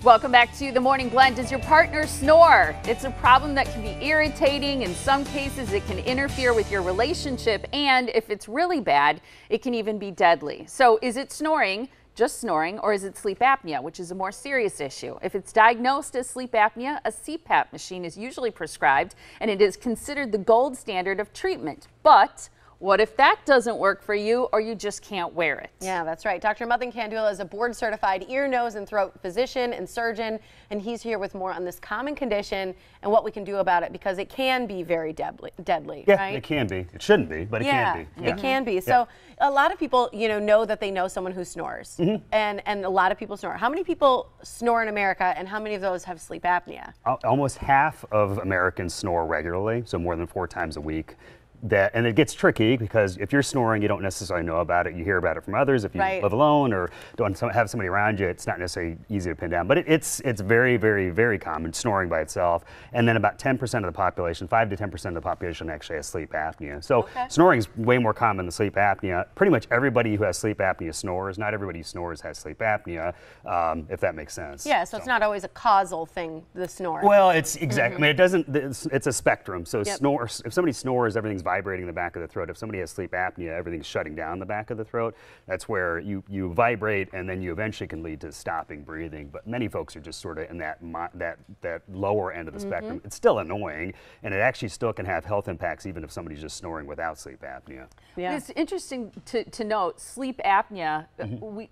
Welcome back to the Morning Blend. Does your partner snore? It's a problem that can be irritating. In some cases, it can interfere with your relationship. And if it's really bad, it can even be deadly. So is it snoring, just snoring, or is it sleep apnea, which is a more serious issue? If it's diagnosed as sleep apnea, a CPAP machine is usually prescribed, and it is considered the gold standard of treatment. But what if that doesn't work for you, or you just can't wear it? Yeah, that's right. Dr. Muthan Kandula is a board-certified ear, nose, and throat physician and surgeon, and he's here with more on this common condition and what we can do about it, because it can be very deadly, yeah, right? It can be. It shouldn't be, but it can be. Yeah, it can be. So a lot of people, know that they know someone who snores, and a lot of people snore. How many people snore in America, and how many of those have sleep apnea? Almost half of Americans snore regularly, so more than 4 times a week. And it gets tricky because if you're snoring, you don't necessarily know about it. You hear about it from others. If you live alone or don't have somebody around you, it's not necessarily easy to pin down. But it's very, very, very common, snoring by itself. And then about 10% of the population, 5 to 10% of the population actually has sleep apnea. So snoring is way more common than sleep apnea. Pretty much everybody who has sleep apnea snores. Not everybody who snores has sleep apnea, if that makes sense. Yeah, so it's not always a causal thing, the snore. Well, it's exactly. I mean, it doesn't. It's a spectrum. So snores. If somebody snores, everything's vibrating in the back of the throat. If somebody has sleep apnea, everything's shutting down the back of the throat. That's where you vibrate, and then you eventually can lead to stopping breathing. But many folks are just sort of in that lower end of the spectrum. It's still annoying, and it actually still can have health impacts even if somebody's just snoring without sleep apnea. Yeah. It's interesting to note sleep apnea.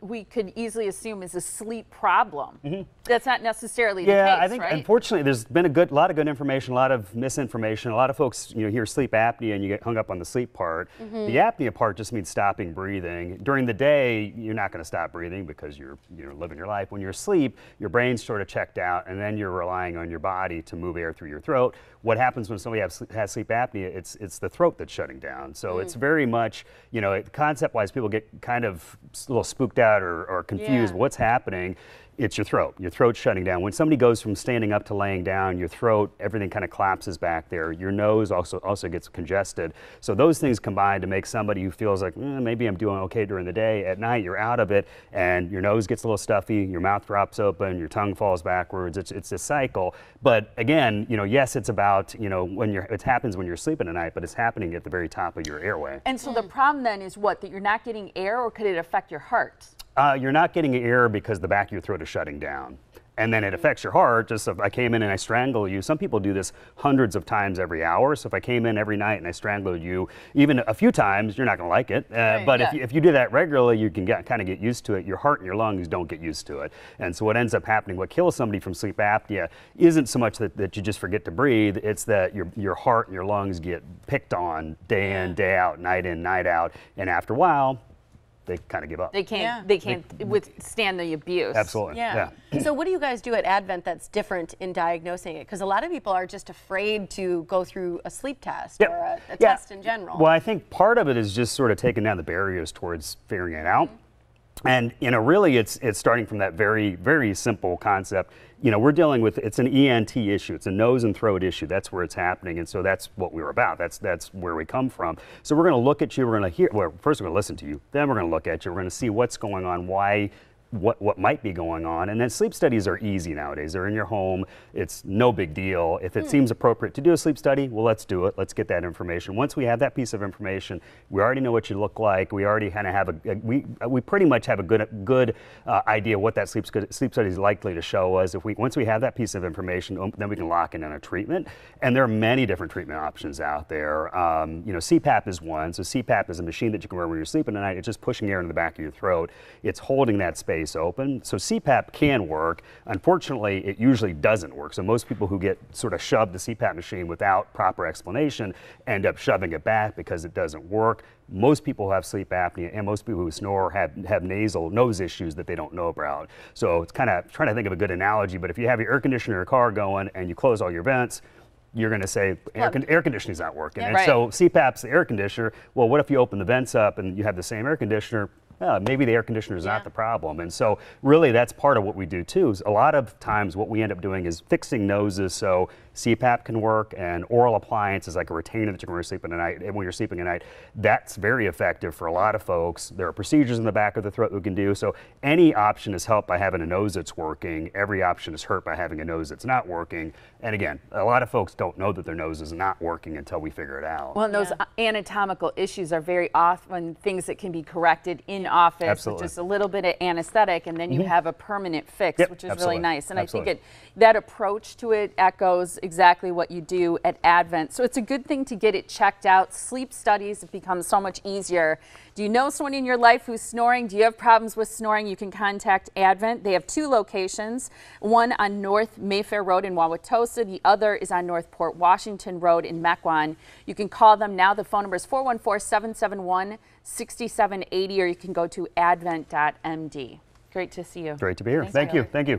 We could easily assume is a sleep problem. That's not necessarily the case, I think unfortunately there's been a lot of good information, a lot of misinformation. A lot of folks hear sleep apnea and you get hung up on the sleep part. The apnea part just means stopping breathing. During the day, you're not going to stop breathing because you're living your life. When you're asleep, your brain's sort of checked out, and then you're relying on your body to move air through your throat. What happens when somebody has sleep apnea? It's the throat that's shutting down. So it's very much, concept-wise, people get kind of a little spooked out or confused. What's happening? It's your throat. Your throat's shutting down. When somebody goes from standing up to laying down, your throat, everything kind of collapses back there. Your nose also gets congested. So those things combine to make somebody who feels like, maybe I'm doing okay during the day. At night, you're out of it, and your nose gets a little stuffy, your mouth drops open, your tongue falls backwards. It's a cycle. But again, yes, it's about, it happens when you're sleeping at night, but it's happening at the very top of your airway. And so the problem then is what? That you're not getting air, or could it affect your heart? You're not getting air because the back of your throat is shutting down. And then it affects your heart. Just if I came in and I strangle you, some people do this hundreds of times every hour. So if I came in every night and I strangled you even a few times, you're not going to like it. But if you do that regularly, you can kind of get used to it. Your heart and your lungs don't get used to it. And so what ends up happening, what kills somebody from sleep apnea isn't so much that you just forget to breathe. It's that your heart and your lungs get picked on day in, day out, night in, night out. And after a while, they kind of give up. They can't withstand the abuse. Absolutely. Yeah. So what do you guys do at Advent that's different in diagnosing it? Because a lot of people are just afraid to go through a sleep test or a test in general. Well, I think part of it is just sort of taking down the barriers towards figuring it out. And really it's starting from that very, very simple concept. We're dealing with, it's an ENT issue. It's a nose and throat issue. That's where it's happening. And so that's what we're about. That's where we come from. So we're going to look at you. We're going to hear, well, first we're going to listen to you. Then we're going to look at you. We're going to see what's going on, why, what might be going on. And then sleep studies are easy nowadays. They're in your home. It's no big deal. If it seems appropriate to do a sleep study, well, let's do it. Let's get that information. Once we have that piece of information, we already know what you look like. We already kind of have we pretty much have a good idea what that sleep study is likely to show us. Once we have that piece of information, then we can lock in on a treatment. And there are many different treatment options out there. CPAP is one. So CPAP is a machine that you can wear when you're sleeping at night. It's just pushing air in the back of your throat. It's holding that space open. So CPAP can work. Unfortunately, it usually doesn't work. So most people who get sort of shoved the CPAP machine without proper explanation end up shoving it back because it doesn't work. Most people who have sleep apnea and most people who snore have nasal nose issues that they don't know about. So it's kind of trying to think of a good analogy, but if you have your air conditioner in your car going and you close all your vents, you're going to say air conditioning's not working. So CPAP's the air conditioner. Well, what if you open the vents up and you have the same air conditioner? maybe the air conditioner is not the problem. And so really that's part of what we do too. Is a lot of times what we end up doing is fixing noses so CPAP can work, and oral appliances like a retainer that you're going to sleep in at night. And when you're sleeping at night, that's very effective for a lot of folks. There are procedures in the back of the throat we can do. So any option is helped by having a nose that's working. Every option is hurt by having a nose that's not working. And again, a lot of folks don't know that their nose is not working until we figure it out. Well, and those anatomical issues are very often things that can be corrected in office with just a little bit of anesthetic, and then you have a permanent fix, which is really nice. And I think that approach to it echoes exactly what you do at Advent. So it's a good thing to get it checked out. Sleep studies have become so much easier. Do you know someone in your life who's snoring? Do you have problems with snoring? You can contact Advent. They have 2 locations, one on North Mayfair Road in Wauwatosa. The other is on North Port Washington Road in Mequon. You can call them now. The phone number is 414-771-6780, or you can go to advent.md. Great to see you. Great to be here. Thank you. Thank you.